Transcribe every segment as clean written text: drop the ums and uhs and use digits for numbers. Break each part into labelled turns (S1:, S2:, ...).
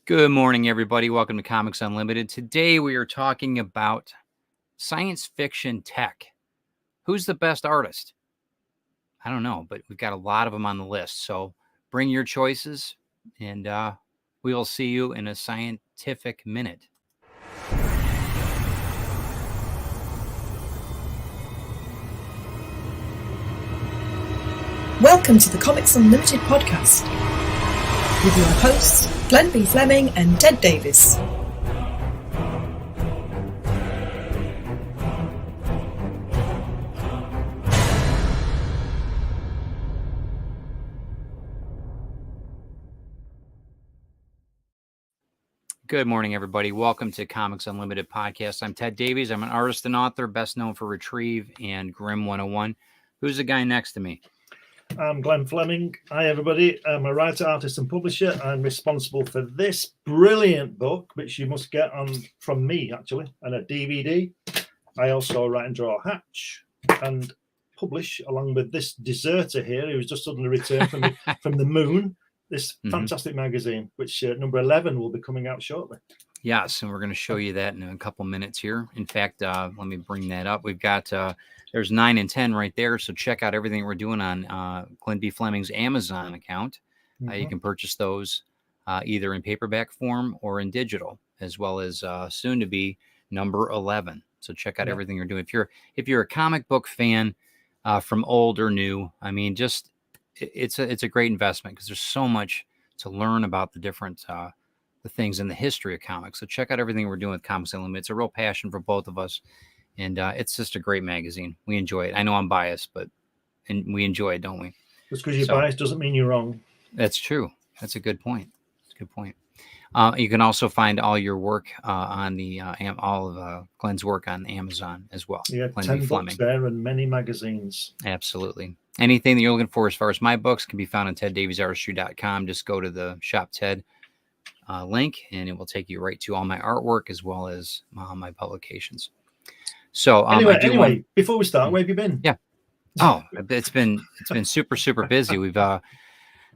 S1: Good morning, everybody. Welcome to Comics Unlimited. Today we are talking about science fiction tech. Who's the best artist? I don't know, but we've got a lot of them on the list. So bring your choices, and we will see you in a scientific minute.
S2: Welcome to the Comics Unlimited podcast with your hosts, Glenn B. Fleming and Ted Davis.
S1: Good morning, everybody. Welcome to Comics Unlimited podcast. I'm Ted Davies. I'm an artist and author, best known for Retrieve and Grimm 101. Who's the guy next to me?
S3: I'm Glenn Fleming. Hi, everybody. I'm a writer, artist, and publisher. I'm responsible for this brilliant book, which you must get from me, actually, and a DVD. I also write and draw Hatch and publish, along with this deserter here, who's just suddenly returned from the moon, this fantastic magazine, which number 11 will be coming out shortly.
S1: Yes, and we're going to show you that in a couple minutes here. In fact, let me bring that up. We've got, there's 9 and 10 right there, so check out everything we're doing on Glenn B. Fleming's Amazon account. You can purchase those either in paperback form or in digital, as well as soon to be number 11. So check out everything you're doing. If you're a comic book fan from old or new, I mean, just it's a great investment because there's so much to learn about the different the things in the history of comics. So check out everything we're doing with Comics Unlimited. It's a real passion for both of us, and it's just a great magazine. We enjoy it. I know I'm biased, but we enjoy it, don't we?
S3: Just because you're biased doesn't mean you're wrong.
S1: That's true. That's a good point. That's a good point. You can also find all your work on the all of Glenn's work on Amazon as well.
S3: Yeah,
S1: Glenn
S3: 10
S1: B.
S3: books
S1: Fleming.
S3: there and many magazines.
S1: Absolutely. Anything that you're looking for as far as my books can be found on teddaviesartistry.com. Just go to the Shop Ted link, and it will take you right to all my artwork as well as my publications. So
S3: anyway, before we start, where have you been?
S1: Yeah. Oh, it's been super busy. We've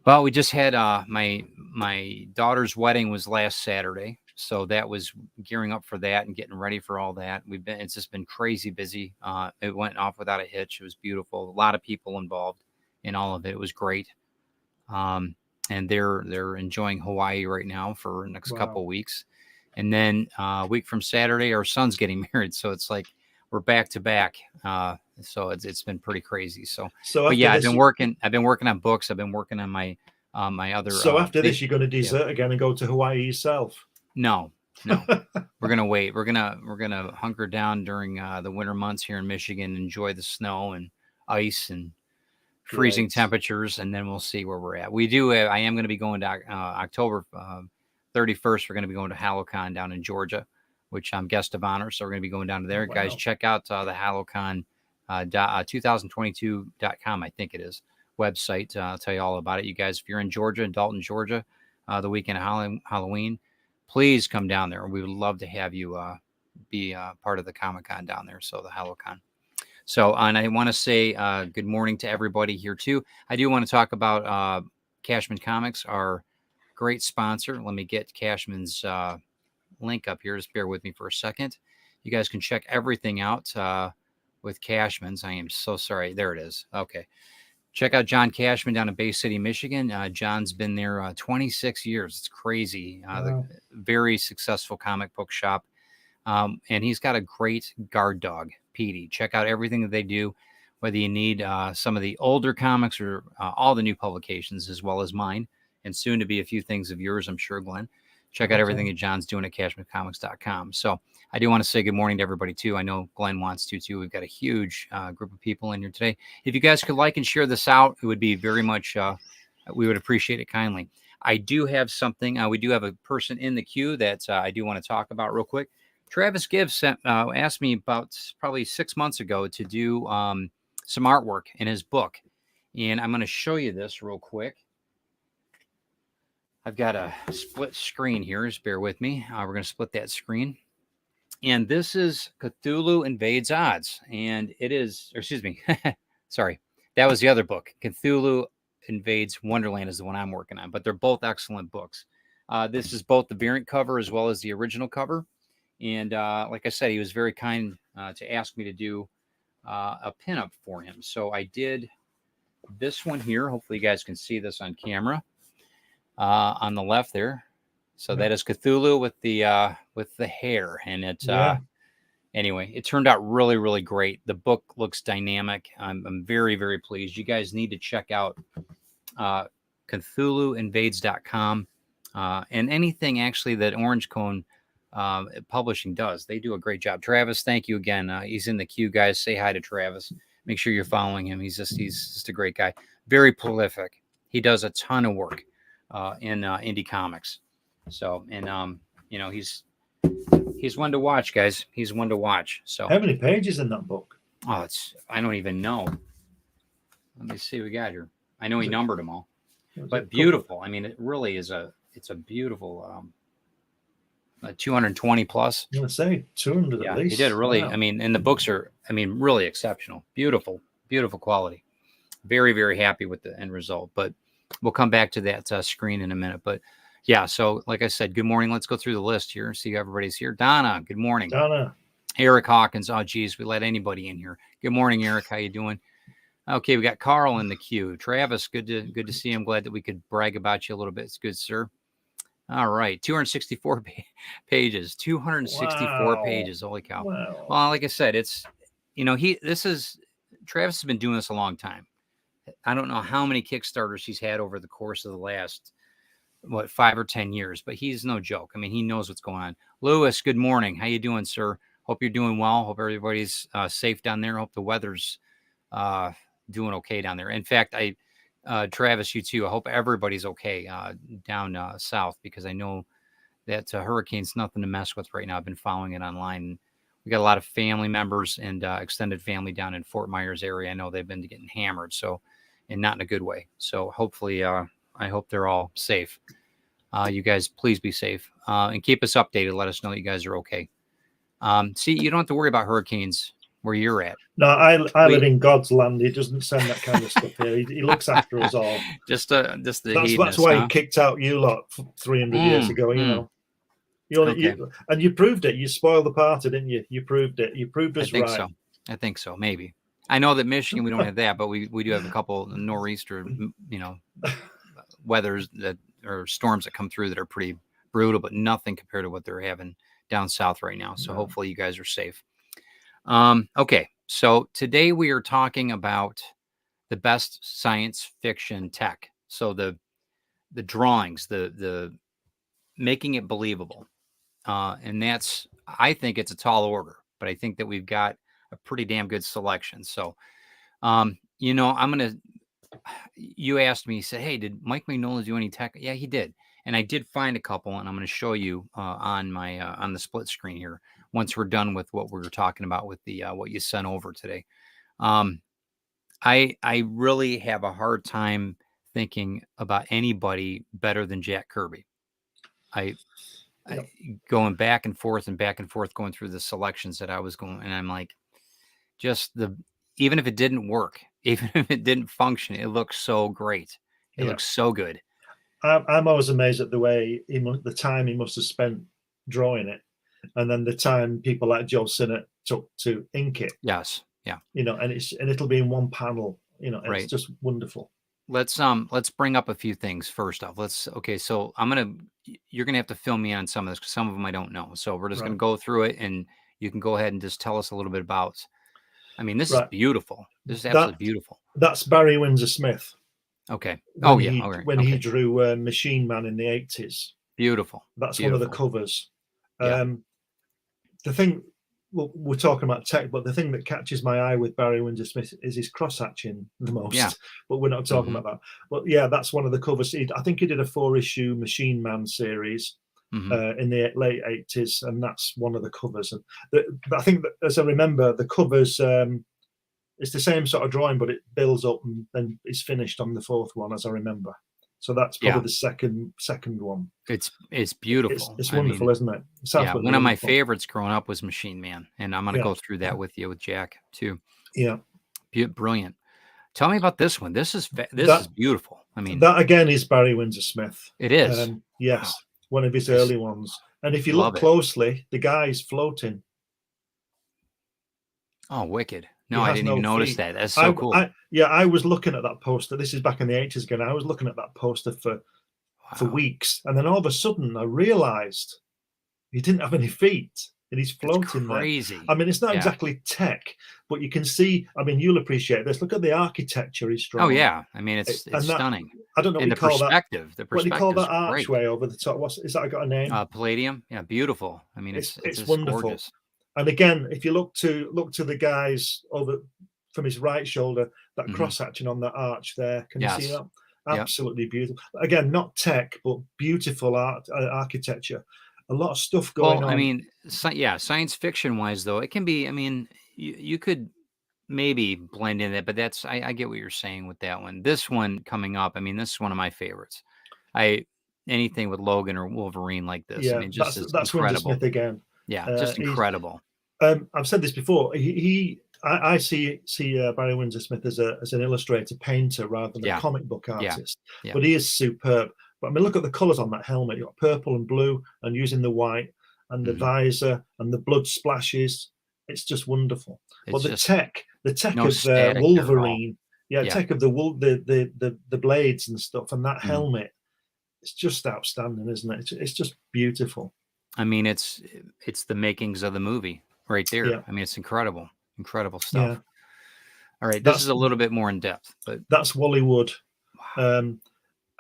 S1: we just had my daughter's wedding was last Saturday, so that was gearing up for that and getting ready for all that. It's just been crazy busy. It went off without a hitch. It was beautiful. A lot of people involved in all of it. It was great. And they're enjoying Hawaii right now for the next couple of weeks. And then a week from Saturday, our son's getting married. So it's like we're back to back. So it's been pretty crazy. But yeah, I've been working on books. I've been working on my my other.
S3: So after this, you're going to desert again and go to Hawaii yourself?
S1: No. We're gonna wait. We're gonna hunker down during the winter months here in Michigan, enjoy the snow and ice and freezing temperatures, and then we'll see where we're at. I am going to be going to October 31st. We're going to be going to HalloCon down in Georgia, which I'm guest of honor. So we're going to be going down to there. Guys, check out the HalloCon 2022.com, I think it is, website. I'll tell you all about it. You guys, if you're in Georgia, Dalton, Georgia, the weekend of Halloween, please come down there. We would love to have you be part of the Comic-Con down there, so the HalloCon. So, and I want to say good morning to everybody here, too. I do want to talk about Cashman Comics, our great sponsor. Let me get Cashman's link up here. Just bear with me for a second. You guys can check everything out with Cashman's. I am so sorry. There it is. Okay. Check out John Cashman down in Bay City, Michigan. John's been there 26 years. It's crazy. Very successful comic book shop. And he's got a great guard dog, Petey. Check out everything that they do, whether you need some of the older comics or all the new publications, as well as mine, and soon to be a few things of yours, I'm sure, Glenn. Check out everything that John's doing at cashmancomics.com. So I do want to say good morning to everybody, too. I know Glenn wants to, too. We've got a huge group of people in here today. If you guys could like and share this out, it would be very much, we would appreciate it kindly. I do have something. We do have a person in the queue that I do want to talk about real quick. Travis Gibbs asked me about probably 6 months ago to do some artwork in his book. And I'm going to show you this real quick. I've got a split screen here. Just bear with me. We're going to split that screen. And this is Cthulhu Invades Odds. And it is, or excuse me, sorry. That was the other book. Cthulhu Invades Wonderland is the one I'm working on. But they're both excellent books. This is both the variant cover as well as the original cover. And like I said, he was very kind to ask me to do a pinup for him. So I did this one here. Hopefully you guys can see this on camera on the left there. So that is Cthulhu with the hair. And it's anyway, it turned out really, really great. The book looks dynamic. I'm very, very pleased. You guys need to check out CthulhuInvades.com and anything actually that Orange Cone Publishing does. They do a great job. Travis, thank you again. He's in the queue, guys. Say hi to Travis. Make sure you're following him. He's just a great guy. Very prolific. He does a ton of work in indie comics. So, and you know, he's one to watch, guys. He's one to watch. So,
S3: how many pages in that book?
S1: Oh, I don't even know. Let me see what we got here. I know he numbered them all, but beautiful. I mean, it really is it's a beautiful 220 plus.
S3: I'm gonna say 200 at least.
S1: He did really.
S3: Wow.
S1: I mean, and the books are, I mean, really exceptional. Beautiful, beautiful quality. Very, very happy with the end result. But we'll come back to that screen in a minute. But yeah, so like I said, good morning. Let's go through the list here. See everybody's here. Donna, good morning.
S3: Donna.
S1: Eric Hawkins. Oh, geez, we let anybody in here. Good morning, Eric. How you doing? Okay, we got Carl in the queue. Travis, good to see him. Glad that we could brag about you a little bit. It's good, sir. All right, 264 pages. 264 pages. Holy cow!
S3: Wow.
S1: Well, like I said, it's Travis has been doing this a long time. I don't know how many Kickstarters he's had over the course of the last 5 or 10 years, but he's no joke. I mean, he knows what's going on. Lewis, good morning. How you doing, sir? Hope you're doing well. Hope everybody's safe down there. Hope the weather's doing okay down there. In fact, Travis, you too. I hope everybody's okay down south, because I know that hurricane's nothing to mess with right now. I've been following it online. We got a lot of family members and extended family down in Fort Myers area. I know they've been getting hammered, and not in a good way. So hopefully, I hope they're all safe. You guys, please be safe and keep us updated. Let us know that you guys are okay. See, you don't have to worry about hurricanes where you're at.
S3: No, I live in God's land. He doesn't send that kind of stuff here. He looks after us all.
S1: Just the
S3: that's why he kicked out you lot 300 years ago. You know, and you proved it. You spoiled the party, didn't you? You proved it. You proved us right.
S1: So. I think so. Maybe. I know that Michigan, we don't have that, but we do have a couple nor'easter, weathers or storms that come through that are pretty brutal, but nothing compared to what they're having down south right now. So hopefully you guys are safe. Okay, so today we are talking about the best science fiction tech. So the drawings, the making it believable, and I think it's a tall order, but I think that we've got a pretty damn good selection. So, you asked me, you said, hey, did Mike Mignola do any tech? Yeah, he did. And I did find a couple, and I'm going to show you on the split screen here once we're done with what we were talking about with the what you sent over today. I really have a hard time thinking about anybody better than Jack Kirby. I going back and forth, going through the selections that I was going, and I'm like, even if it didn't work, even if it didn't function, it looks so great. It looks so good.
S3: I'm always amazed at the way the time he must have spent drawing it, and then the time people like Joe Sinnott took to ink it.
S1: Yes, yeah.
S3: And it'll be in one panel. It's just wonderful.
S1: Let's bring up a few things first off. So you're gonna have to fill me in on some of this, because some of them I don't know. So we're just gonna go through it, and you can go ahead and just tell us a little bit about. I mean, this is beautiful. This is absolutely beautiful.
S3: That's Barry Windsor Smith.
S1: Okay.
S3: When he drew Machine Man in the 80s.
S1: Beautiful.
S3: That's one of the covers. The thing, we're talking about tech, but the thing that catches my eye with Barry Windsor Smith is his cross-hatching the most. Yeah. But we're not talking about that. But yeah, that's one of the covers. I think he did a 4-issue Machine Man series in the late 80s, and that's one of the covers. And I think that, as I remember, the covers, it's the same sort of drawing, but it builds up and then it's finished on the 4th one, as I remember. So that's probably the second one.
S1: It's beautiful.
S3: It's wonderful, isn't it?
S1: One of my favorites growing up was Machine Man, and I'm going to go through that with you with Jack too.
S3: Yeah,
S1: brilliant. Tell me about this one. This is beautiful. I mean,
S3: that again is Barry Windsor Smith.
S1: It is.
S3: Yes, one of his early ones. And if you
S1: Love
S3: look
S1: it.
S3: closely, the guy's floating.
S1: Oh, wicked.
S3: He
S1: No, I
S3: has
S1: didn't
S3: no
S1: even notice
S3: feet.
S1: that. That's so cool.
S3: I was looking at that poster. This is back in the 80s again. I was looking at that poster for
S1: Wow.
S3: weeks. And then all of a sudden I realized he didn't have any feet and he's floating there.
S1: Crazy.
S3: I mean, it's not
S1: Yeah.
S3: exactly tech, but you can see, I mean, you'll appreciate this. Look at the architecture he's drawn.
S1: Oh, yeah. I mean, it's
S3: And that,
S1: stunning.
S3: I don't know
S1: And
S3: what
S1: the
S3: you call that.
S1: perspective. The
S3: What do you call
S1: perspective
S3: that
S1: is great.
S3: archway over the top? Is that got a name?
S1: Palladium. Yeah, beautiful. I mean, it's just
S3: wonderful.
S1: gorgeous.
S3: And again, if you look to the guys over from his right shoulder, that cross hatching on that arch there, can you see that? Absolutely beautiful. Again, not tech, but beautiful architecture. A lot of stuff going on.
S1: I mean, science fiction wise, though, it can be. I mean, you could maybe blend in it, but that's I get what you're saying with that one. This one coming up, I mean, this is one of my favorites. Anything with Logan or Wolverine like this,
S3: Yeah,
S1: I mean, just
S3: that's Windsor
S1: incredible.
S3: Smith again.
S1: Yeah, just incredible.
S3: I've said this before. I see Barry Windsor Smith as an illustrator, painter rather than a comic book artist.
S1: Yeah.
S3: But he is superb. But I mean, look at the colours on that helmet. You've got purple and blue, and using the white and the visor and the blood splashes. It's just wonderful. But the tech of Wolverine, tech of the blades and stuff, and that helmet, it's just outstanding, isn't it? It's just beautiful.
S1: I mean, it's the makings of the movie right there.
S3: Yeah.
S1: I mean, it's incredible stuff.
S3: Yeah.
S1: All right, this is a little bit more in depth, but
S3: that's Wally Wood.
S1: Wow.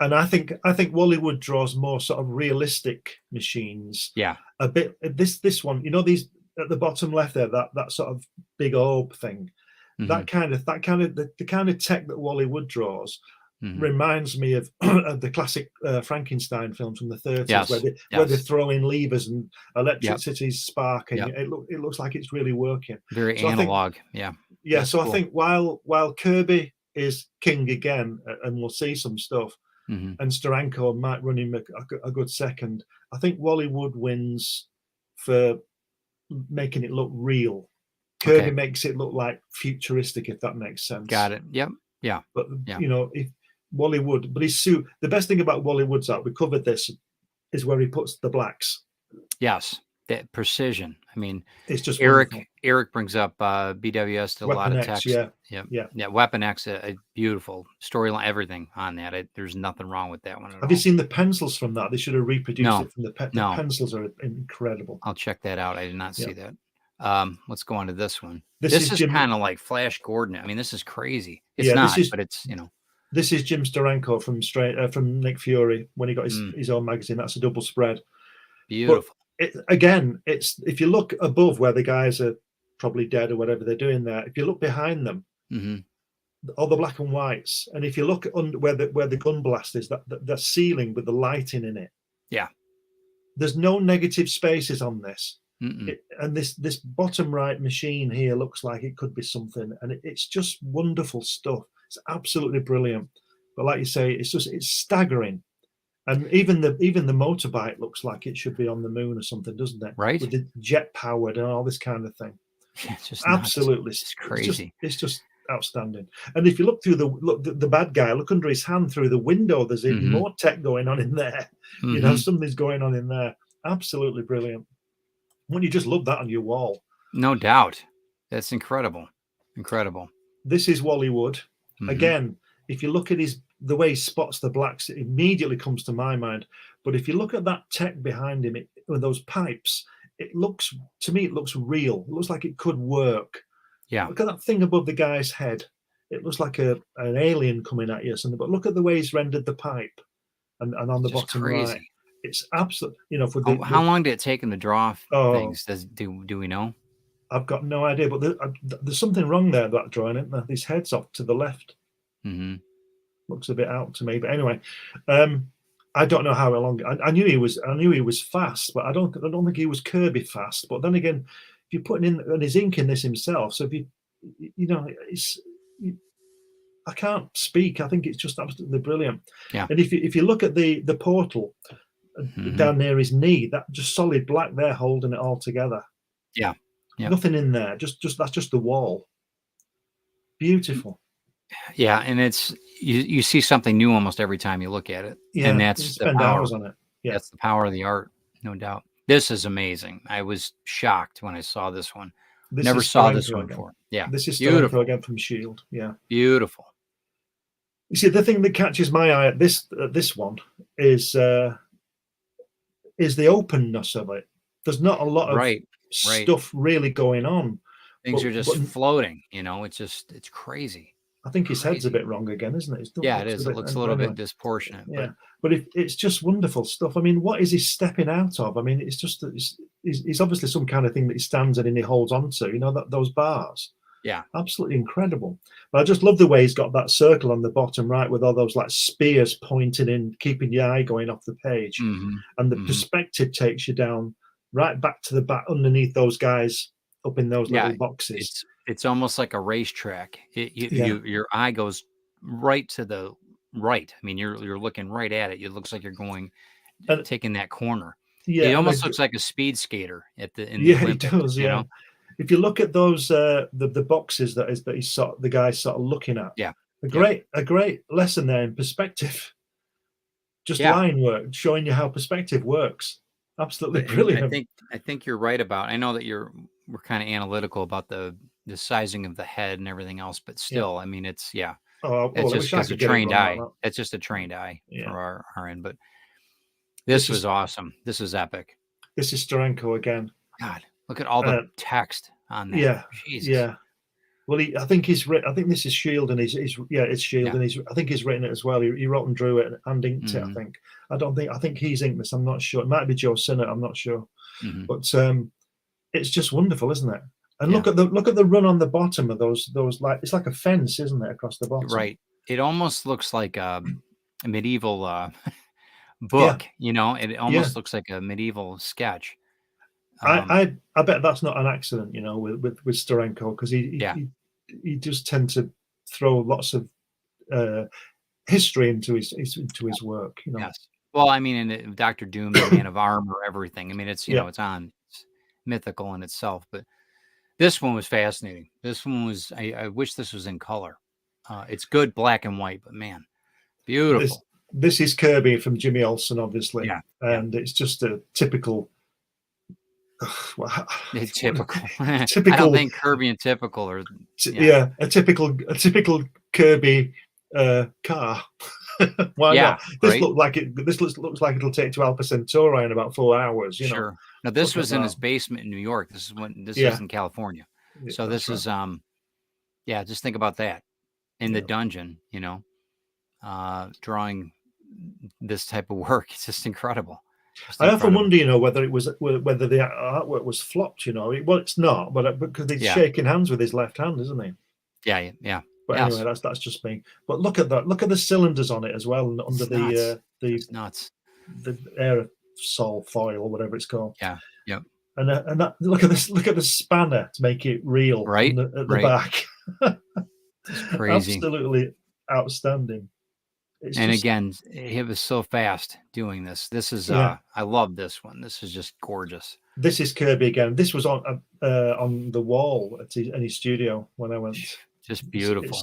S3: And I think Wally Wood draws more sort of realistic machines.
S1: Yeah.
S3: A bit this one, you know, these at the bottom left there, that sort of big orb thing. The kind of tech that Wally Wood draws reminds me of the classic Frankenstein films from the 30s, where they throw in levers and electricity's sparking. It looks like it's really working.
S1: Very analog.
S3: So I think while Kirby is king again, and we'll see some stuff, and Steranko might run him a good second, I think Wally Wood wins for making it look real. Kirby makes it look like futuristic, if that makes sense.
S1: Got it. Yep. Yeah.
S3: But you know, if Wally Wood, but the best thing about Wally Wood's art, we covered this, is where he puts the blacks.
S1: Yes, that precision. I mean,
S3: it's just
S1: Eric.
S3: wonderful.
S1: Eric brings up BWS to a lot of text. Yeah. Weapon X, a beautiful storyline, everything on that. There's nothing wrong with that one.
S3: Have you seen the pencils from that? They should have reproduced it from the pencils are incredible.
S1: I'll check that out. I did not see that. Let's go on to this one. This is kind of like Flash Gordon. I mean, this is crazy. It's not, but it's, you know.
S3: This is Jim Steranko from Nick Fury when he got his own magazine. That's a double spread.
S1: Beautiful.
S3: But it's if you look above where the guys are probably dead or whatever they're doing there, if you look behind them, all the black and whites, and if you look under where the gun blast is, the ceiling with the lighting in it, there's no negative spaces on this. And this bottom right machine here looks like it could be something, and it's just wonderful stuff. It's absolutely brilliant. But like you say, it's staggering. And even the motorbike looks like it should be on the moon or something, doesn't it?
S1: Right.
S3: With the jet powered and all this kind of thing.
S1: Yeah, it's just
S3: absolutely,
S1: it's crazy.
S3: It's just outstanding. And if you look through the bad guy, look under his hand through the window. There's even more tech going on in there. You know, something's going on in there. Absolutely brilliant. Wouldn't you just love that on your wall?
S1: No doubt. That's incredible. Incredible.
S3: This is Wally Wood. Again, if you look at the way he spots the blacks, it immediately comes to my mind. But if you look at that tech behind him with those pipes, to me it looks real. It looks like it could work.
S1: Yeah.
S3: Look at that thing above the guy's head. It looks like an alien coming at you or something. But look at the way he's rendered the pipe and on the bottom right. It's absolute. You know,
S1: how long did it take him to draw things? Do we know?
S3: I've got no idea, but there's something wrong there about drawing, isn't there? His head's off to the left. Looks a bit out to me, but anyway, I don't know how long. I knew he was fast, but I don't think he was Kirby fast. But then again, if you're putting in and his ink in this himself, so if I can't speak. I think it's just absolutely brilliant.
S1: Yeah.
S3: And if you look at the portal down near his knee, that just solid black there holding it all together.
S1: Yeah. Yep.
S3: Nothing in there. Just that's just the wall. Beautiful.
S1: Yeah, and it's you see something new almost every time you look at it.
S3: Yeah,
S1: and that's
S3: spend hours on it. Yeah.
S1: That's the power of the art, no doubt. This is amazing. I was shocked when I saw this one.
S3: This
S1: Never
S3: is
S1: saw this
S3: Steranko
S1: one
S3: again.
S1: before. Yeah,
S3: This is Steranko
S1: beautiful,
S3: again from Shield. Yeah.
S1: beautiful.
S3: You see, the thing that catches my eye at this one is the openness of it. There's not a lot of
S1: Right, right.
S3: stuff really going on.
S1: Things
S3: But,
S1: are just
S3: but
S1: floating. It's crazy.
S3: I think his head's a
S1: Crazy.
S3: bit wrong again, isn't it?
S1: Yeah, it is. It
S3: Bit,
S1: looks a little
S3: anyway,
S1: bit disproportionate,
S3: yeah.
S1: but
S3: But it's just wonderful stuff. I mean, what is he stepping out of? I mean, it's just that he's obviously some kind of thing that he stands in and he holds on to. You know, those bars.
S1: yeah,
S3: Absolutely incredible. But I just love the way he's got that circle on the bottom right with all those like spears pointing in, keeping your eye going off the page. And the perspective takes you down right back to the back underneath those guys up in those little boxes.
S1: It's almost like a racetrack. Your eye goes right to the right. I mean, you're looking right at it. It looks like you're going
S3: And,
S1: taking that corner.
S3: yeah,
S1: It almost looks like a speed skater in the
S3: it
S1: Olympics,
S3: does.
S1: you
S3: Yeah.
S1: know?
S3: If you look at those the boxes that he's the guy's sort of looking at,
S1: Yeah.
S3: a great lesson there in perspective. Just line work, showing you how perspective works. Absolutely brilliant.
S1: I think you're right about. I know that we're kind of analytical about the sizing of the head and everything else, but still, I mean, it's it's just because a trained eye. It's just a trained eye for our end. But this was awesome. This is epic.
S3: This is Steranko again.
S1: God, look at all the text on that.
S3: Yeah,
S1: Jesus.
S3: yeah. Well, I think this is Shield, and it's Shield, and I think he's written it as well. He wrote and drew it and inked it. I think he's inked this. I'm not sure. It might be Joe Sinnott. I'm not sure. But it's just wonderful, isn't it? And look at the run on the bottom of those like it's like a fence, isn't it, across the bottom?
S1: Right. It almost looks like a medieval book. You know, it almost looks like a medieval sketch.
S3: I bet that's not an accident, you know, with Steranko, because he just tend to throw lots of history into his work, you know.
S1: Yes. Well, I mean, in Dr. Doom, the Man of Armor, everything. I mean, it's know, it's mythical in itself, but this one was fascinating. This one was. I wish this was in color. It's good black and white, but man, beautiful.
S3: This is Kirby from Jimmy Olsen, obviously.
S1: Yeah.
S3: And it's just a typical.
S1: Typical. I don't think Kirby and typical are.
S3: A typical Kirby car. Why not? This looks like it'll take to Alpha Centauri in about 4 hours. You know.
S1: Now this was in his basement in New York. This was in California. So this is just think about that in the dungeon. You know, drawing this type of work. It's just incredible.
S3: I often wonder, you know, whether the artwork was flopped. You know, well, it's not, but because he's shaking hands with his left hand, isn't he?
S1: Yeah.
S3: But anyway, that's just me. But look at that. Look at the cylinders on it as well, and under the aerosol foil or whatever it's called.
S1: Yeah. Yep.
S3: And that look at this. Look at the spanner to make it real.
S1: Right.
S3: At the back.
S1: It's crazy.
S3: Absolutely outstanding.
S1: Again, he was so fast doing this. This is I love this one. This is just gorgeous.
S3: This is Kirby again. This was on the wall at his studio when I went.
S1: Just beautiful.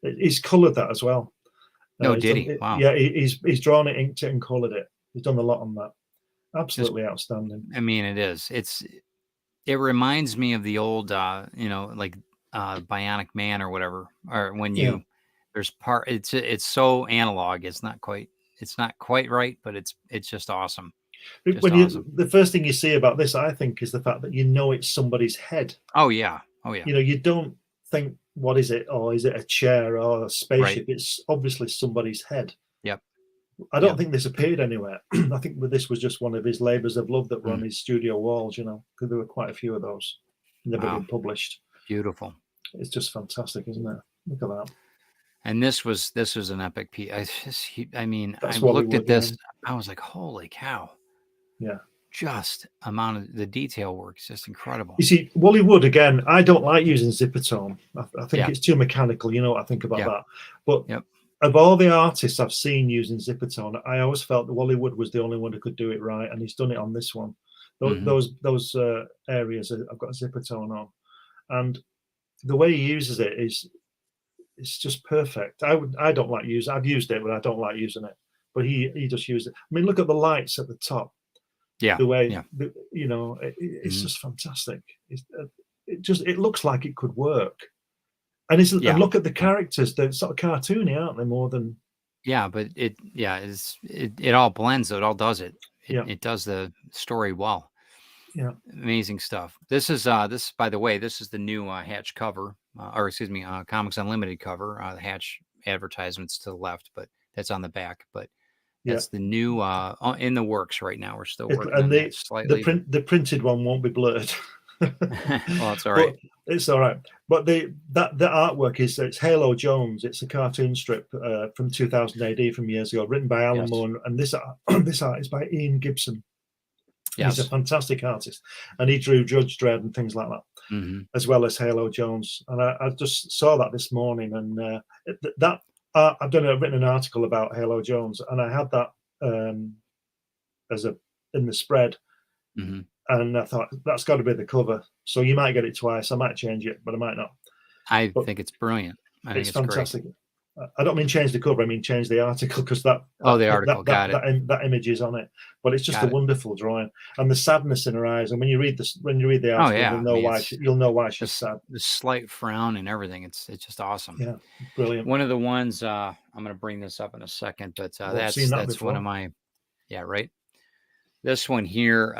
S3: He's coloured that as well.
S1: No, did he? Wow.
S3: Yeah, he's drawn it, inked it, and coloured it. He's done a lot on that. Absolutely outstanding.
S1: I mean, it is. It reminds me of the old, like Bionic Man or whatever. Or when there's it's so analog. It's not quite right, but it's just awesome.
S3: The first thing you see about this, I think, is the fact that you know it's somebody's head.
S1: Oh yeah.
S3: You know, you don't think, what is it? Or is it a chair or a spaceship? Right. It's obviously somebody's head.
S1: Yep.
S3: I don't think this appeared anywhere. I think this was just one of his labors of love that were on his studio walls, you know, because there were quite a few of those never been published.
S1: Beautiful.
S3: It's just fantastic, isn't it? Look at that.
S1: And this was an epic piece. I looked at this. I was like, holy cow.
S3: Yeah.
S1: Just amount of the detail work is just incredible.
S3: You see, Wally Wood, again, I don't like using zipper tone. I think it's too mechanical. You know what I think about that. But of all the artists I've seen using zipper tone, I always felt that Wally Wood was the only one who could do it right, and he's done it on this one. Those areas I've got zipper tone on, and the way he uses it's just perfect. I don't like using. I've used it, but I don't like using it. but he just used it. I mean, look at the lights at the top.
S1: Yeah.
S3: The way,
S1: Yeah.
S3: it's just fantastic. It looks like it could work. And and look at the characters. They're sort of cartoony, aren't they? More than
S1: but it all blends. It all does it. It does the story well.
S3: Yeah,
S1: amazing stuff. This is by the way, this is the new Hatch cover, or excuse me, Comics Unlimited cover. The Hatch advertisements to the left, but that's on the back. But that's the new in the works right now. We're still working on that slightly.
S3: The printed one won't be blurred.
S1: Well, it's all right.
S3: It's all right. But the artwork it's Halo Jones. It's a cartoon strip from 2000 AD from years ago, written by Alan Moore, and this art is by Ian Gibson. Yes. He's a fantastic artist, and he drew Judge Dredd and things like that, as well as Halo Jones. And I just saw that this morning, and I've written an article about Halo Jones, and I had that in the spread. And I thought, that's got to be the cover. So you might get it twice. I might change it, but I might not.
S1: I think it's brilliant. I think it's
S3: fantastic.
S1: Great.
S3: I don't mean change the cover. I mean change the article, because the article that image is on it. But it's just a wonderful drawing, and the sadness in her eyes. And when you read the article, you'll know why she's sad.
S1: The slight frown and everything. It's just awesome.
S3: Yeah, brilliant.
S1: One of the ones I'm going to bring this up in a second, but that's one of my right. This one here.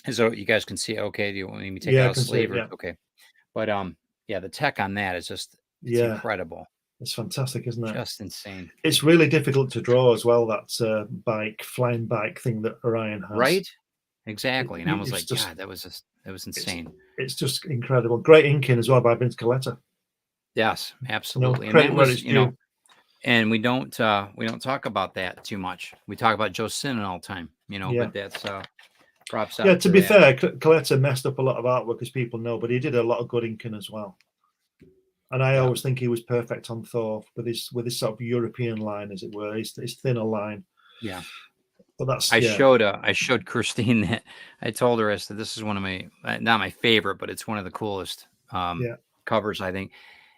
S1: So you guys can see. Okay, do you want me to take out a sleeve? Okay, but the tech on that is just incredible.
S3: It's fantastic, isn't it?
S1: Just insane.
S3: It's really difficult to draw as well. That flying bike thing that Orion has.
S1: Right. Exactly. And I was like, God, that was insane.
S3: It's just incredible. Great inking as well by Vince Coletta.
S1: Yes, absolutely. And that was, and we don't talk about that too much. We talk about Joe Sinnen all the time, but that's props out.
S3: Yeah, to be fair, Coletta messed up a lot of artwork, as people know, but he did a lot of good inking as well. And I always think he was perfect on Thor with his sort of European line, as it were, his thinner line.
S1: Yeah.
S3: But that's
S1: I showed Christine that. I told her, I said, this is one of my, not my favorite, but it's one of the coolest covers, I think.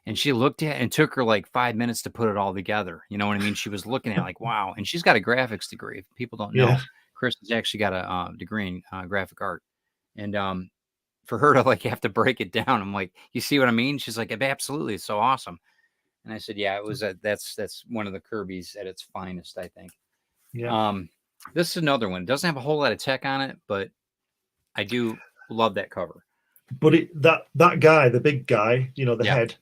S1: And she looked at it and took her like 5 minutes to put it all together. You know what I mean? She was looking at it like, wow. And she's got a graphics degree. If people don't know, Chris has actually got a degree in graphic art. And for her to like have to break it down, I'm like, you see what I mean? She's like, absolutely, it's so awesome. And I said, yeah, it was that's one of the Kirby's at its finest, I think.
S3: Yeah.
S1: This is another one. It doesn't have a whole lot of tech on it, but I do love that cover.
S3: But that guy, the big guy, the head,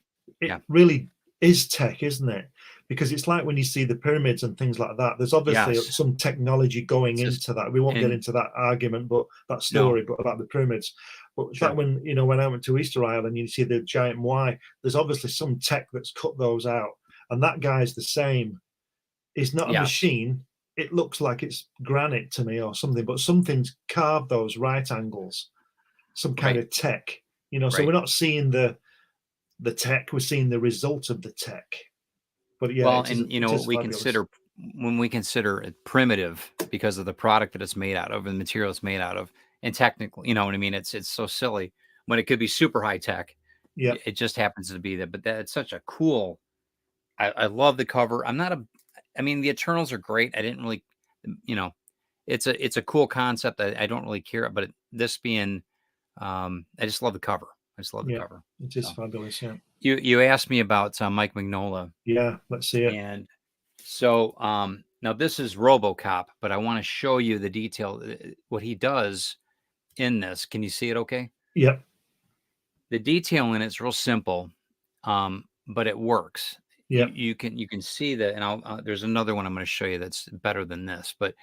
S3: really is tech, isn't it? Because it's like when you see the pyramids and things like that, there's obviously some technology going into that. We won't get into that argument, but that story, but about the pyramids. But that when I went to Easter Isle and you see the giant Moai, there's obviously some tech that's cut those out. And that guy's the same. It's not a machine. It looks like it's granite to me or something, but something's carved those right angles, some kind of tech. So we're not seeing the tech, we're seeing the result of the tech. But when we consider it primitive because of the product that it's made out of and the material it's made out of, and technically, you know what I mean? It's so silly when it could be super high tech. Yeah,
S1: it just happens to be that. But it's such a cool. I love the cover. I mean, the Eternals are great. I didn't really, it's a cool concept. I don't really care, but this being, I just love the cover. I just love the cover.
S3: It is fabulous. Yeah.
S1: You asked me about Mike Mignola.
S3: Yeah, let's see it.
S1: And so now this is RoboCop, but I want to show you the detail, what he does in this. Can you see it? Okay.
S3: Yeah.
S1: The detail in it's real simple, but it works.
S3: Yeah.
S1: You can see that, and there's another one I'm going to show you that's better than this, but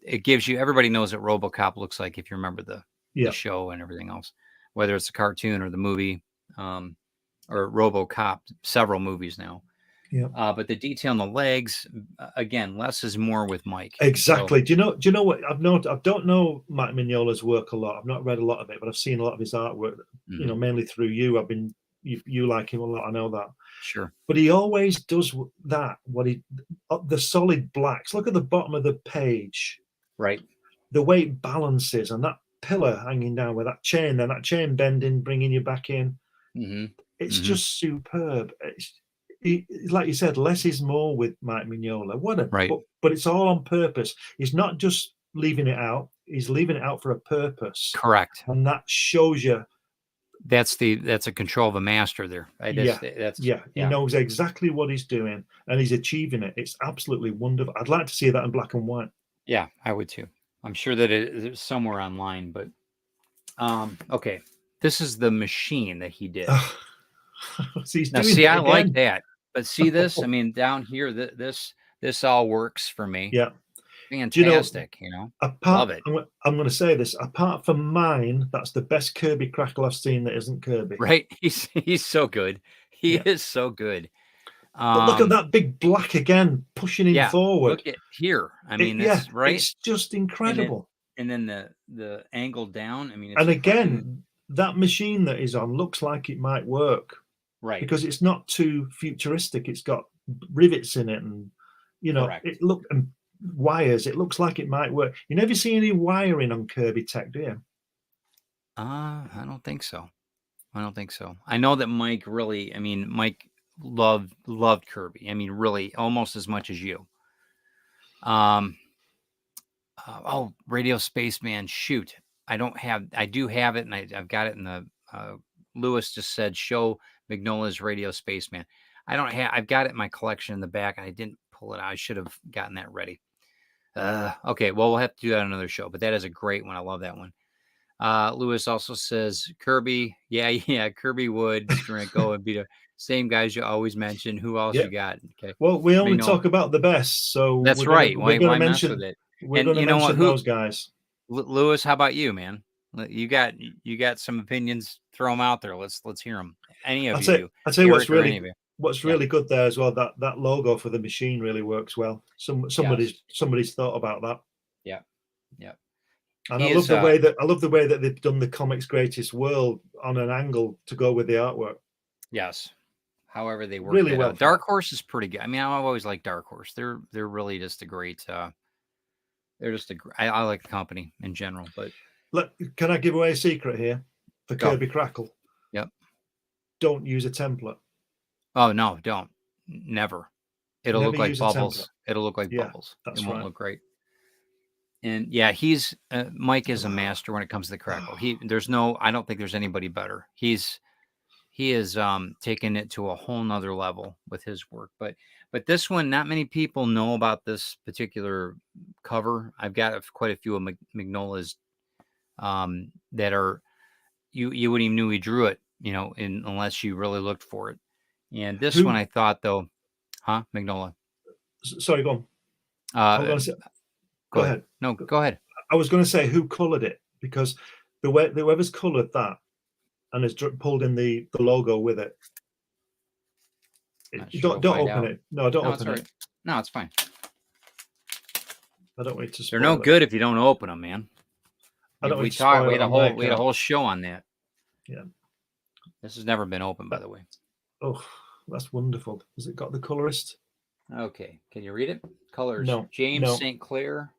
S1: it gives you. Everybody knows what RoboCop looks like if you remember the show and everything else, whether it's a cartoon or the movie. Or RoboCop, several movies now.
S3: Yeah.
S1: But the detail on the legs, again, less is more with Mike.
S3: Exactly. So, do you know what I've noticed? I don't know Mike Mignola's work a lot. I've not read a lot of it, but I've seen a lot of his artwork. Mainly through you. You like him a lot. I know that.
S1: Sure.
S3: But he always does that. The solid blacks. Look at the bottom of the page.
S1: Right.
S3: The way it balances, and that pillar hanging down with that chain, then that chain bending, bringing you back in.
S1: Mm-hmm.
S3: It's just superb. like you said, less is more with Mike Mignola.
S1: Right.
S3: But it's all on purpose. He's not just leaving it out. He's leaving it out for a purpose.
S1: Correct.
S3: And that shows you.
S1: That's a control of a master there. Right?
S3: He knows exactly what he's doing, and he's achieving it. It's absolutely wonderful. I'd like to see that in black and white.
S1: Yeah, I would too. I'm sure that it's somewhere online, but okay. This is the machine that he did. Now, see, I like that, but see this? I mean, down here, this all works for me.
S3: Yeah,
S1: fantastic. Love it.
S3: I'm going to say this. Apart from mine, that's the best Kirby Crackle I've seen that isn't Kirby.
S1: Right? He's so good. He is so good.
S3: But look at that big black again, pushing him forward.
S1: Look at here. I mean, right?
S3: It's just incredible.
S1: And then the angle down. I mean,
S3: and again, that machine that he's on looks like it might work.
S1: Right.
S3: Because it's not too futuristic. It's got rivets in it, and and wires. It looks like it might work. You never see any wiring on Kirby Tech, do you?
S1: I don't think so. I know that Mike loved Kirby. I mean, really, almost as much as you. Radio Spaceman. Shoot, I do have it, and I've got it in the. Lewis just said, show Mignola's Radio Spaceman. I've got it in my collection in the back, and I didn't pull it out. I should have gotten that ready. Okay, well, we'll have to do that on another show, but that is a great one. I love that one. Lewis also says, Kirby, Kirby Wood, Steranko would be the same guys you always mention. Who else you got? Okay.
S3: Well, we only talk about the best, so
S1: that's right. We're going to mention
S3: it. We're going to mention those guys.
S1: Lewis, how about you, man? You got some opinions? Throw them out there. Let's hear them. Any of you?
S3: I'll tell you what's really good there as well. That logo for the machine really works well. Somebody's thought about that.
S1: Yeah.
S3: And I love the way that they've done the comics greatest world on an angle to go with the artwork.
S1: Yes. However they work
S3: really well.
S1: Dark Horse is pretty good. I mean, I've always liked Dark Horse. They're really just a great. I like the company in general, but.
S3: Can I give away a secret here for Kirby Crackle?
S1: Yep.
S3: Don't use a template.
S1: Oh no, don't. Never. It'll look like bubbles. It'll look like bubbles. It won't look great. And Mike is a master when it comes to the Crackle. I don't think there's anybody better. He is taken it to a whole nother level with his work. But this one, not many people know about this particular cover. I've got quite a few of Mignola's that are you wouldn't even knew he drew it, unless you really looked for it. And this one, I thought though, Mignola.
S3: Sorry, go on. Go ahead.
S1: No, go ahead.
S3: I was going to say who colored it, because whoever's colored that and has pulled in the logo with it. Don't open it. No, don't open it.
S1: No, it's fine.
S3: I don't want you to.
S1: They're no good if you don't open them, man. We had a whole show on that.
S3: Yeah.
S1: This has never been opened, by the way.
S3: Oh, that's wonderful. Has it got the colorist?
S1: Okay. Can you read it? Colors.
S3: No.
S1: James St. Clair.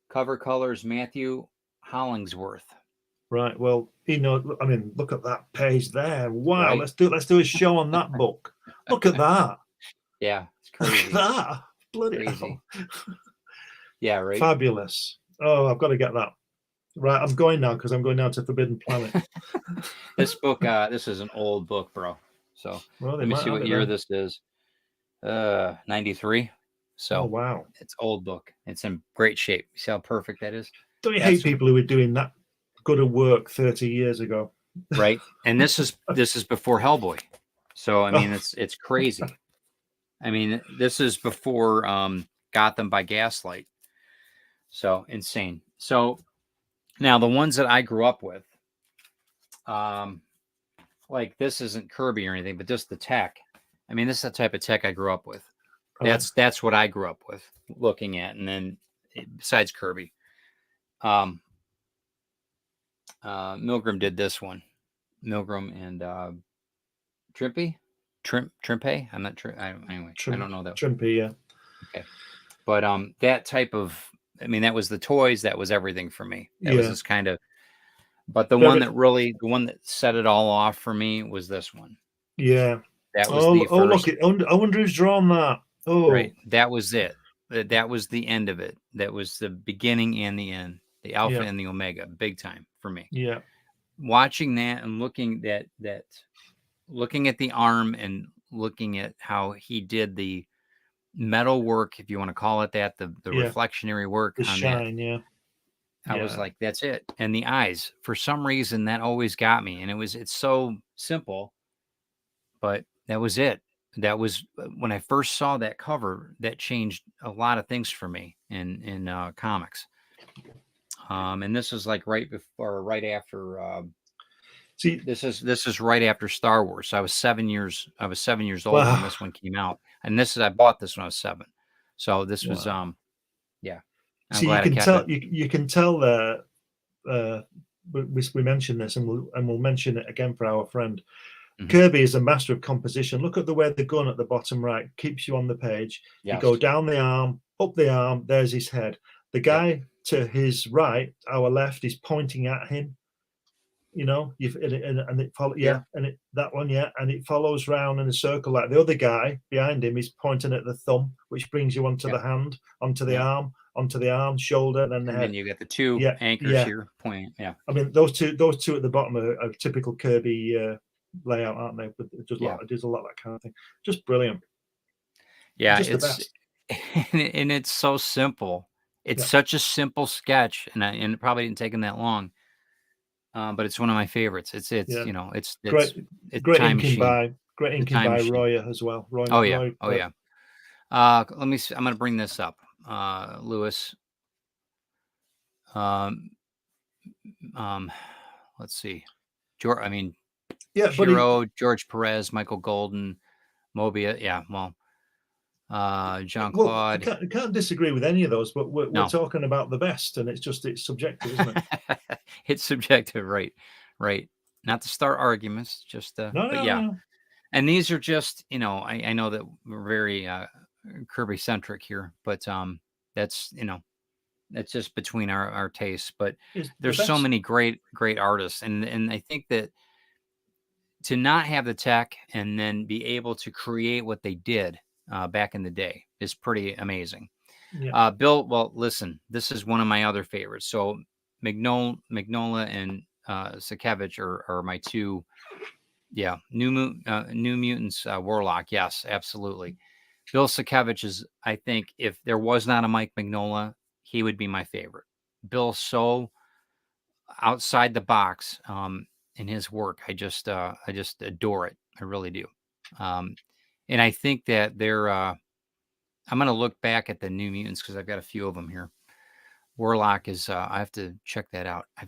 S1: Cover colors Matthew Hollingsworth.
S3: Right. Well, I mean, look at that page there. Wow. Right. Let's do a show on that book. Look at that.
S1: Yeah, it's crazy.
S3: Look at that. Bloody
S1: crazy.
S3: Hell.
S1: Yeah, right.
S3: Fabulous. Oh, I've got to get that. Right, I'm going now because I'm going down to Forbidden Planet.
S1: This book, this is an old book, bro. So let me see what year this is. 93. So
S3: wow,
S1: it's old book. It's in great shape. See how perfect that is?
S3: Don't you hate people who were doing that good of work 30 years ago?
S1: Right. And this is before Hellboy. So I mean, it's crazy. I mean, this is before Gotham by Gaslight. So insane. So now the ones that I grew up with, like this isn't Kirby or anything, but just the tech. I mean, this is the type of tech I grew up with. That's what I grew up with looking at. And then besides Kirby, Milgram did this one. Milgram and Trimpe. I'm not sure. Anyway, I don't know that.
S3: Trimpe, yeah.
S1: Okay. But that type of, I mean, that was the toys. That was everything for me. That was this kind of, but the one that set it all off for me was this one.
S3: Yeah.
S1: That was the
S3: look!
S1: first.
S3: I wonder who's drawn that. Oh,
S1: Right. That was it. That was the end of it. That was the beginning and the end. The alpha
S3: yeah,
S1: and the omega, big time for me.
S3: yeah,
S1: Watching that and looking at the arm and looking at how he did the metal work, if you want to call it that, the
S3: yeah.
S1: reflectionary work
S3: The
S1: on that.
S3: shine, yeah,
S1: I was
S3: yeah,
S1: like, that's it. And the eyes, for some reason, that always got me. And it's so simple, but that was it. That was when I first saw that cover, that changed a lot of things for me in comics. And this is like right before, right after.
S3: See,
S1: This is right after Star Wars. So I was 7 years. I was 7 years old when
S3: wow,
S1: this one came out, and I bought this when I was 7. So this was
S3: wow.
S1: yeah. I'm
S3: See, you
S1: glad I
S3: can
S1: kept
S3: tell
S1: it.
S3: you can tell there. We mentioned this, and we'll mention it again for our friend.
S1: Mhm.
S3: Kirby is a master of composition. Look at the way the gun at the bottom right keeps you on the page. You go
S1: Yes.
S3: down the arm, up the arm. There's his head. The
S1: Yep.
S3: guy to his right, our left, is pointing at him. You know, and it follow, yeah, and that one, yeah, and it follows round in a circle like the other guy behind him is pointing at the thumb, which brings you onto the hand, onto the arm, shoulder, and then the
S1: And
S3: head.
S1: then you got the two
S3: Yeah,
S1: anchors
S3: yeah.
S1: here pointing. Yeah.
S3: I mean, those two at the bottom are typical Kirby layout, aren't they? But there's a lot of that kind of thing. Just brilliant.
S1: Yeah,
S3: Just the best.
S1: and it's so simple. It's
S3: Yeah.
S1: such a simple sketch, and it probably didn't take him that long. But it's one of my favorites. It's
S3: Yeah.
S1: it's
S3: Great
S1: time
S3: inking
S1: machine.
S3: by
S1: Time machine.
S3: Roya as well.
S1: Oh yeah.
S3: Roy,
S1: Oh yeah. Let me see. I'm going to bring this up. Lewis. Um, let's see. George, I mean,
S3: yeah, but
S1: Shiro, George Perez, Michael Golden, Mobia. Yeah. Well, Jean
S3: well, I
S1: Claude.
S3: can't disagree with any of those, but we're
S1: No.
S3: talking about the best, and it's subjective, isn't it?
S1: It's subjective, right? Right. Not to start arguments, just but yeah.
S3: No.
S1: And these are just, I know that we're very Kirby centric here, but that's that's just between our tastes. But
S3: It's the
S1: there's so
S3: best.
S1: many great artists, and I think that to not have the tech and then be able to create what they did back in the day is pretty amazing.
S3: Yeah.
S1: Bill, well, listen, this is one of my other favorites. So Mignola and Sakevich are my two. Yeah, New Mutants Warlock. Yes, absolutely. Bill Sakevich is, I think, if there was not a Mike Mignola, he would be my favorite. Bill's so outside the box in his work. I just adore it. I really do. And I think that I'm going to look back at the New Mutants because I've got a few of them here. Warlock is, I have to check that out. I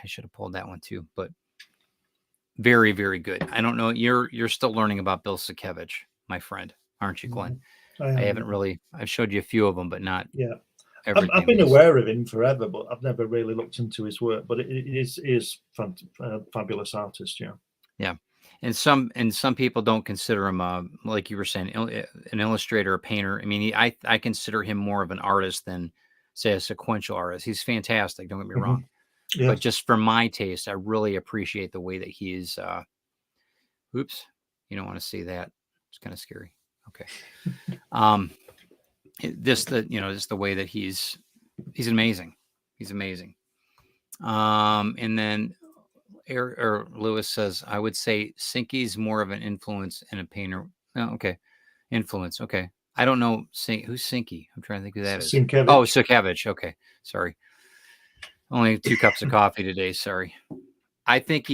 S1: should have pulled that one too, but very, very good. I don't know. You're still learning about Bill Sakevich, my friend, aren't you, Glenn?
S3: I
S1: haven't really, I've showed you a few of them, but not everything.
S3: I've been aware of him forever, but I've never really looked into his work. But it is fabulous artist, yeah.
S1: Yeah, and some people don't consider him, like you were saying, an illustrator, a painter. I mean, I consider him more of an artist than, say, a sequential artist. He's fantastic. Don't get me wrong.
S3: Yeah.
S1: But just for my taste, I really appreciate the way that he's. Oops, you don't want to see that. It's kind of scary. Okay. Just the way that he's amazing. He's amazing. And then Lewis says, I would say Sinky's more of an influence and a painter. Oh, okay. Influence. Okay. I don't know. Who's Sinky? I'm trying to think who that is.
S3: Sienkiewicz.
S1: Oh, Sakevich. Okay. Sorry. Only 2 cups of coffee today. Sorry. I think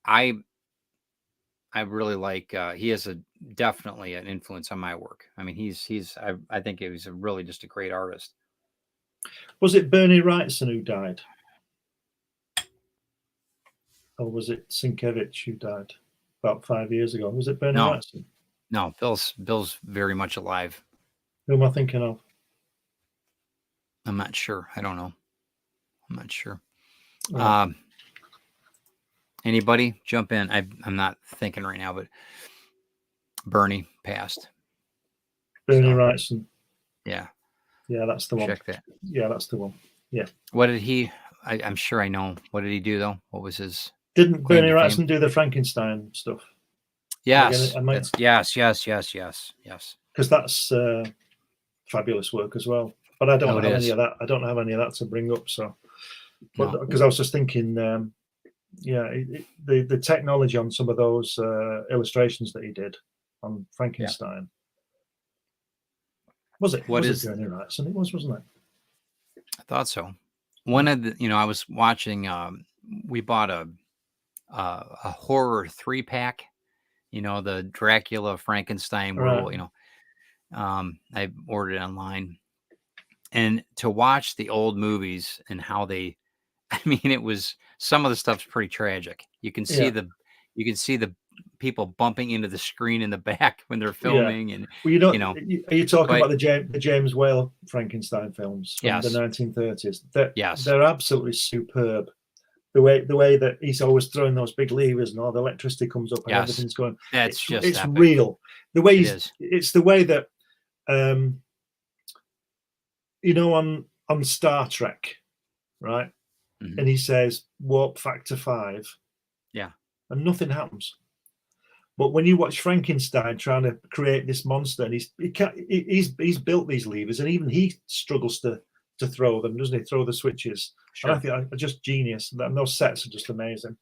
S1: I really like, he has definitely an influence on my work. I mean, I think he was really just a great artist.
S3: Was it Bernie Wrightson who died? Or was it Sienkiewicz who died about 5 years ago? Was it Bernie Wrightson?
S1: No, Bill's very much alive.
S3: Who am I thinking of?
S1: I'm not sure. I don't know. I'm not sure.
S3: Oh.
S1: Anybody jump in? I'm not thinking right now, but Bernie passed.
S3: Bernie Wrightson.
S1: Yeah.
S3: Yeah, that's the one.
S1: Check that.
S3: Yeah, that's the one. Yeah.
S1: What did he? I'm sure I know. What did he do though? What was his?
S3: Didn't Bernie Wrightson do the Frankenstein stuff?
S1: Yes. Yes.
S3: Because that's fabulous work as well. But I don't
S1: Oh, it
S3: have any
S1: is.
S3: of that. I don't have any of that to bring up. So, but
S1: No.
S3: because I was just thinking, the technology on some of those illustrations that he did on Frankenstein. Was it?
S1: What
S3: Was
S1: is-
S3: it Journey Rights? And it was, wasn't it?
S1: I thought so. One of the, I was watching. We bought a horror 3-pack. The Dracula, Frankenstein, werewolf.
S3: Right.
S1: I ordered it online, and to watch the old movies and how they, I mean, it was, some of the stuff's pretty tragic. You can see
S3: Yeah.
S1: the people bumping into the screen in the back when they're
S3: Yeah.
S1: filming, and
S3: Well, are you talking
S1: but-
S3: about the James Whale Frankenstein films from
S1: Yes.
S3: the 1930s?
S1: Yes.
S3: They're absolutely superb. The way that he's always throwing those big levers and all the electricity comes up and
S1: Yes.
S3: everything's going.
S1: That's
S3: It's
S1: epic.
S3: real. The way
S1: It's
S3: the way that on Star Trek, right?
S1: Mhm.
S3: And he says warp factor 5.
S1: Yeah.
S3: And nothing happens. But when you watch Frankenstein trying to create this monster, and he's built these levers, and even he struggles to throw them, doesn't he? Throw the switches.
S1: Sure.
S3: And I think just genius. And those sets are just amazing.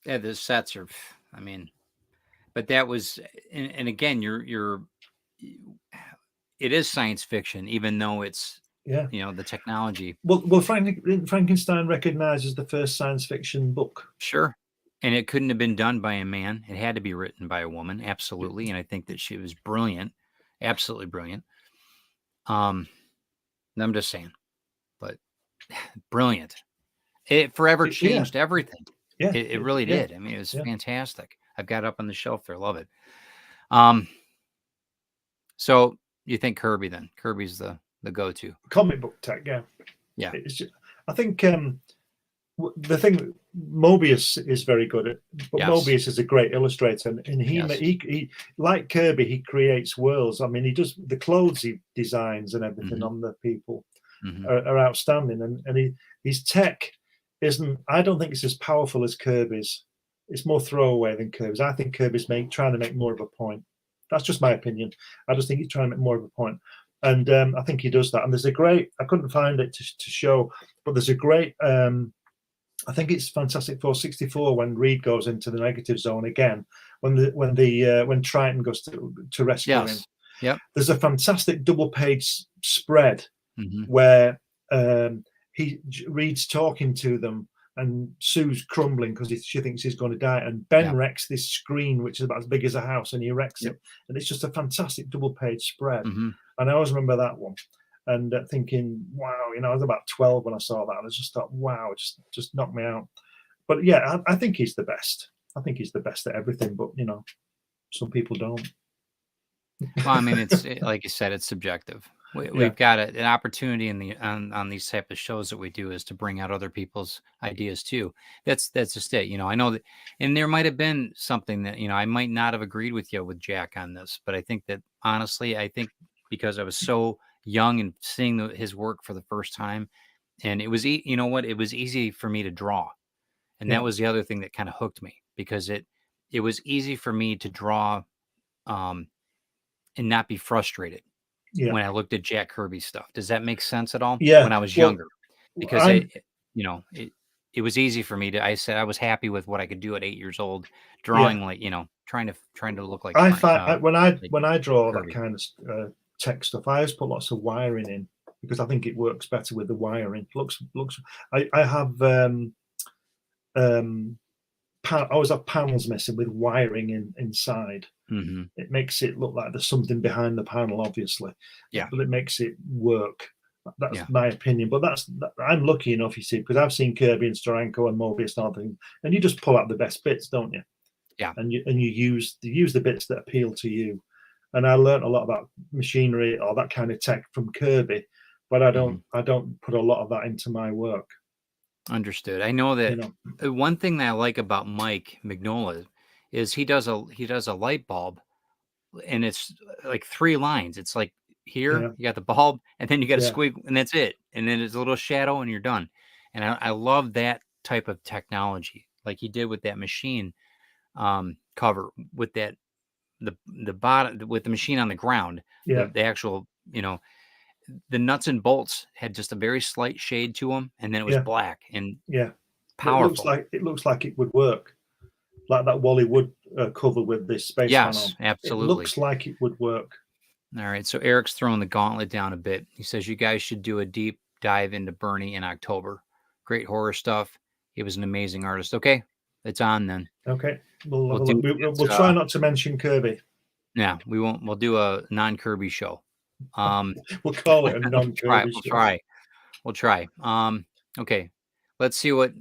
S1: Yeah, the sets are, I mean, but that was, and again, it is science fiction, even though it's, the technology.
S3: Well, Frankenstein recognizes the first science fiction book.
S1: Sure. And it couldn't have been done by a man. It had to be written by a woman. Absolutely. And I think that she was brilliant. Absolutely brilliant. I'm just saying, but brilliant. It forever changed everything.
S3: Yeah.
S1: It really did. I mean, it was fantastic. I've got it up on the shelf there. Love it. So you think Kirby then? Kirby's the go-to.
S3: Comic book tech, yeah.
S1: Yeah.
S3: I think the thing, Mobius is very good at, but Mobius is a great illustrator, and he like Kirby, he creates worlds. I mean, he does the clothes he designs and everything on the people are outstanding, and his tech isn't. I don't think it's as powerful as Kirby's. It's more throwaway than Kirby's. I think Kirby's trying to make more of a point. That's just my opinion. I just think he's trying to make more of a point. And I think he does that. And there's a great, I couldn't find it to show, but there's a great, I think it's Fantastic Four 64 when Reed goes into the negative zone again, when Triton goes to rescue him.
S1: Yep.
S3: There's a fantastic double page spread where Reed's talking to them, and Sue's crumbling because she thinks he's going to die, and Ben wrecks this screen which is about as big as a house, and he wrecks it, and it's just a fantastic double page spread. And I always remember that one, and thinking, wow, I was about 12 when I saw that, and I just thought, wow, just knocked me out. But yeah, I think he's the best. I think he's the best at everything, but some people don't.
S1: Well, I mean, it's like you said, it's subjective. We've got an opportunity on these type of shows that we do is to bring out other people's ideas too. That's just it. I know that, and there might have been something that I might not have agreed with you with Jack on this, but I think that honestly, because I was so young and seeing his work for the first time, and it was it was easy for me to draw, and that was the other thing that kind of hooked me, because it was easy for me to draw, and not be frustrated. When I looked at Jack Kirby stuff. Does that make sense at all?
S3: Yeah.
S1: When I was younger, because it was easy for me to. I said I was happy with what I could do at 8 years old, drawing trying to look like.
S3: I find when I draw
S1: Kirby.
S3: that kind of tech stuff, I always put lots of wiring in, because I think it works better with the wiring. Looks. I have I always have panels missing with wiring inside. It makes it look like there's something behind the panel, obviously.
S1: Yeah.
S3: But it makes it work. That's my opinion. But I'm lucky enough, you see, because I've seen Kirby and Steranko and Mobius and all things, and you just pull out the best bits, don't you?
S1: Yeah.
S3: And you use the bits that appeal to you. And I learned a lot about machinery or that kind of tech from Kirby, but I don't put a lot of that into my work.
S1: Understood. I know that one thing that I like about Mike Mignola is he does a light bulb, and it's like 3 lines. It's like here you got the bulb, and then you got a squeak, and that's it. And then it's a little shadow, and you're done. And I love that type of technology, like he did with that machine cover with that the bottom with the machine on the ground,
S3: Yeah.
S1: the actual, the nuts and bolts had just a very slight shade to them, and then it was
S3: Yeah.
S1: black and
S3: Yeah.
S1: powerful.
S3: It looks like it would work, like that Wally Wood cover with this spaceman on.
S1: Yes, absolutely.
S3: It looks like it would work.
S1: All right, so Eric's throwing the gauntlet down a bit. He says you guys should do a deep dive into Bernie in October. Great horror stuff. He was an amazing artist. Okay, it's on then.
S3: Okay, we'll try not to mention Kirby.
S1: Yeah, we won't. We'll do a non-Kirby show.
S3: We'll call it a non-Kirby show.
S1: We'll try. Okay, let's see what.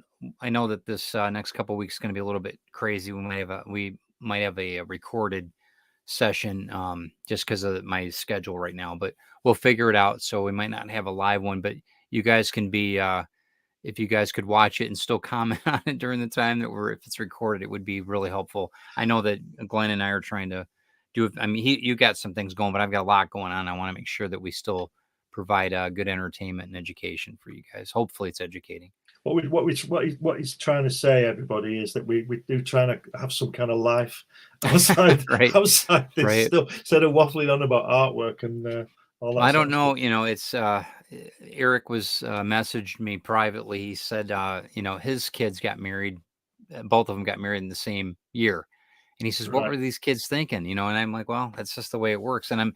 S1: I know that this next couple of weeks is going to be a little bit crazy. We might have a recorded session just because of my schedule right now, but we'll figure it out. So we might not have a live one, but you guys can be if you guys could watch it and still comment on it during the time that if it's recorded, it would be really helpful. I know that Glenn and I are trying to do it. I mean, you got some things going, but I've got a lot going on. I want to make sure that we still provide good entertainment and education for you guys. Hopefully it's educating.
S3: What he's trying to say, everybody, is that we do try to have some kind of life outside outside this stuff, instead of waffling on about artwork and all that.
S1: I don't know. It's Eric was messaged me privately. He said, his kids got married. Both of them got married in the same year, and he says, "What were these kids thinking?" And I'm like, "Well, that's just the way it works." And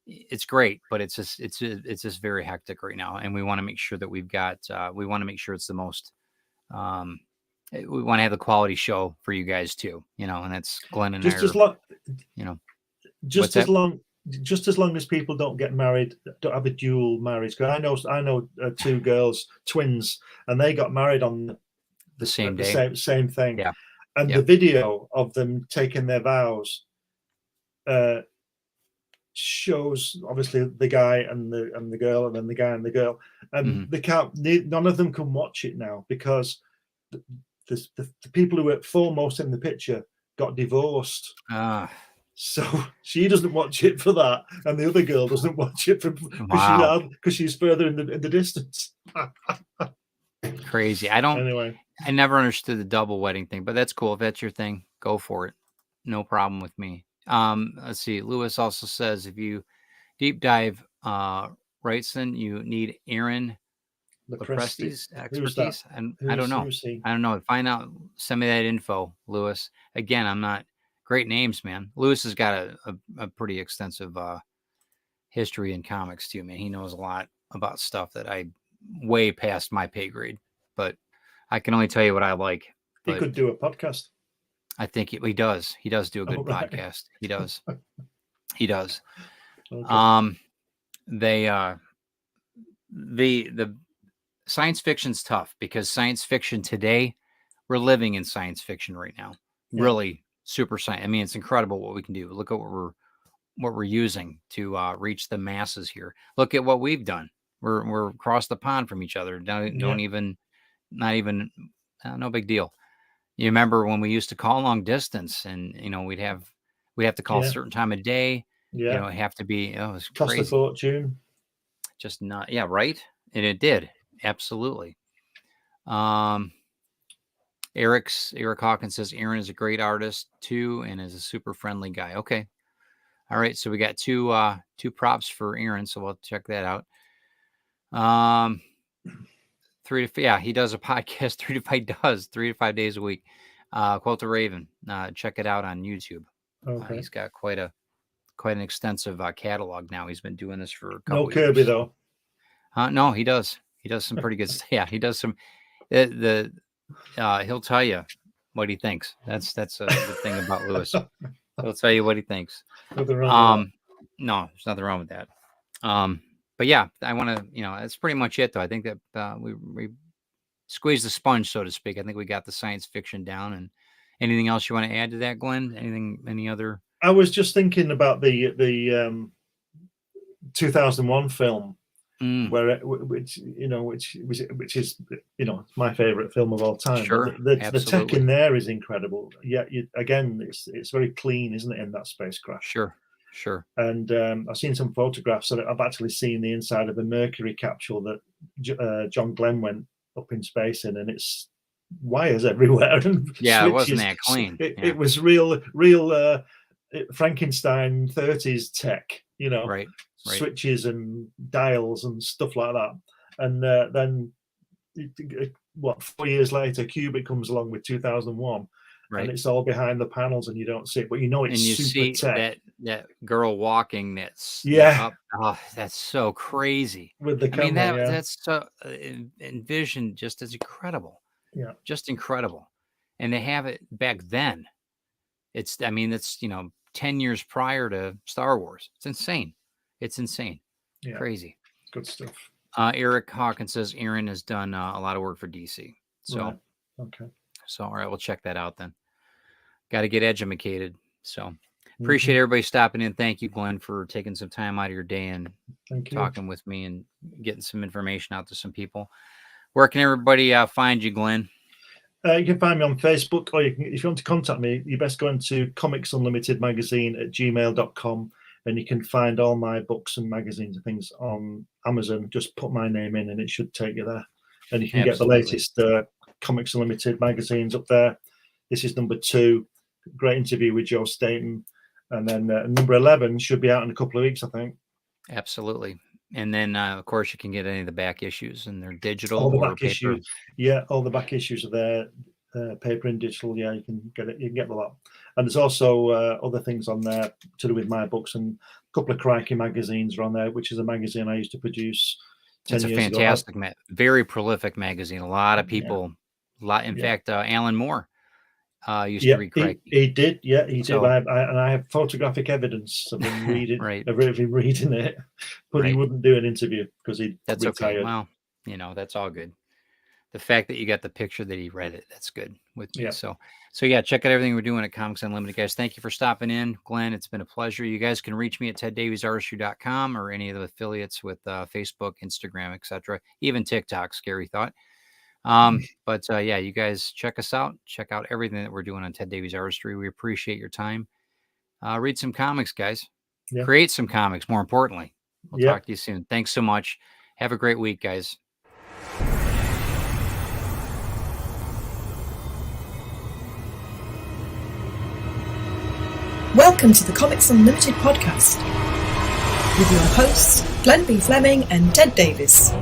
S1: it's great, but it's just very hectic right now, and we want to make sure that we want to make sure it's the most. We want to have the quality show for you guys too, and that's Glenn and
S3: just as long as people don't get married, don't have a dual marriage. Because I know two girls, twins, and they got married on
S1: the same day,
S3: same thing.
S1: Yeah,
S3: and the video of them taking their vows shows obviously the guy and the girl, and then the guy and the girl, and they can't. None of them can watch it now because the people who were foremost in the picture got divorced. So she doesn't watch it for that, and the other girl doesn't watch it because she's further in the distance.
S1: Crazy. I never understood the double wedding thing, but that's cool. If that's your thing, go for it. No problem with me. Let's see. Lewis also says if you deep dive Wrightson, you need Aaron Lepresti's expertise. And I don't know. I don't know. Find out. Send me that info, Lewis. Again, I'm not great names, man. Lewis has got a pretty extensive history in comics too, man. He knows a lot about stuff that I way past my pay grade, but I can only tell you what I like.
S3: He could do a podcast.
S1: I think he does. He does do a good podcast. He does. He does. Okay. The science fiction's tough because science fiction today, we're living in science fiction right now. Yeah. Really super science. I mean, it's incredible what we can do. Look at what we're using to reach the masses here. Look at what we've done. We're across the pond from each other. No big deal. You remember when we used to call long distance, and we'd have to call a certain time of day. Yeah, it have to be. Oh, it was crazy.
S3: Cost a fortune.
S1: Just not. Yeah, right. And it did absolutely. Eric Hawkins says Aaron is a great artist too, and is a super friendly guy. Okay, all right. So we got two props for Aaron, so we'll check that out. 3 to 5. Yeah, he does a podcast 3 to 5 days a week. Quote the Raven. Check it out on YouTube. Okay. He's got quite an extensive catalog now. He's been doing this for a couple years.
S3: No Kirby though.
S1: No, he does. He does some pretty good stuff. Yeah, he does some. He'll tell you what he thinks. That's the thing about Lewis. He'll tell you what he thinks. No, there's nothing wrong with that. But yeah, I want to, that's pretty much it though. I think that we squeezed the sponge, so to speak. I think we got the science fiction down. And anything else you want to add to that, Glenn? Any other?
S3: I was just thinking about the 2001 film, which is my favorite film of all time.
S1: Sure,
S3: the tech in there is incredible. Yeah, again, it's very clean, isn't it, in that spacecraft?
S1: Sure.
S3: And I've seen some photographs that I've actually seen the inside of a Mercury capsule that John Glenn went up in space in, and it's wires everywhere. And
S1: yeah, switches. It wasn't that clean.
S3: It was real Frankenstein 30s tech,
S1: Right.
S3: switches and dials and stuff like that. And then 4 years later, Kubrick comes along with 2001,
S1: Right.
S3: and it's all behind the panels, and you don't see it, but it's
S1: And you
S3: super
S1: see
S3: tech
S1: that girl walking that's
S3: Yeah.
S1: up. Oh, that's so crazy.
S3: with the
S1: I mean,
S3: camera.
S1: that's so envision just as incredible.
S3: Yeah.
S1: Just incredible. And they have it back then. It's 10 years prior to Star Wars. It's insane. It's insane.
S3: Yeah.
S1: Crazy.
S3: Good stuff.
S1: Eric Hawkins says Aaron has done a lot of work for DC. So,
S3: Right. Okay.
S1: So all right, we'll check that out then. Got to get edumacated. So appreciate everybody stopping in. Thank you, Glenn, for taking some time out of your day and
S3: Thank you.
S1: talking with me and getting some information out to some people. Where can everybody find you, Glenn?
S3: You can find me on Facebook, or if you want to contact me, you best go into Comics Unlimited Magazine at gmail.com, and you can find all my books and magazines and things on Amazon. Just put my name in and it should take you there. And you can get the latest Comics Unlimited magazines up there. This is number 2. Great interview with Joe Staten. And then number 11 should be out in a couple of weeks, I think.
S1: Absolutely. And then, of course, you can get any of the back issues, and they're digital
S3: All the
S1: or
S3: back
S1: paper.
S3: issues. Yeah, all the back issues are there, paper and digital. Yeah, you can get it. You can get the lot. And there's also other things on there to do with my books, and a couple of Crikey magazines are on there, which is a magazine I used to produce 10
S1: It's a
S3: years ago.
S1: fantastic, very prolific magazine. A lot of people, in fact, Alan Moore used to read Crikey.
S3: He did. Yeah, he
S1: So-
S3: did. And I have photographic evidence of him reading,
S1: Right.
S3: of him reading it, but he
S1: Right.
S3: wouldn't do an interview because he
S1: That's
S3: retired.
S1: okay. Well, that's all good. The fact that you got the picture that he read it, that's good with me.
S3: Yeah.
S1: So yeah, check out everything we're doing at Comics Unlimited, guys. Thank you for stopping in, Glenn. It's been a pleasure. You guys can reach me at teddaviesartistry.com or any of the affiliates with Facebook, Instagram, etc., even TikTok. Scary thought. But yeah, you guys check us out. Check out everything that we're doing on Ted Davies Artistry. We appreciate your time. Read some comics, guys.
S3: Yeah.
S1: Create some comics, more importantly. We'll
S3: Yeah.
S1: talk to you soon. Thanks so much. Have a great week, guys.
S2: Welcome to the Comics Unlimited podcast with your hosts, Glenn B. Fleming and Ted Davies.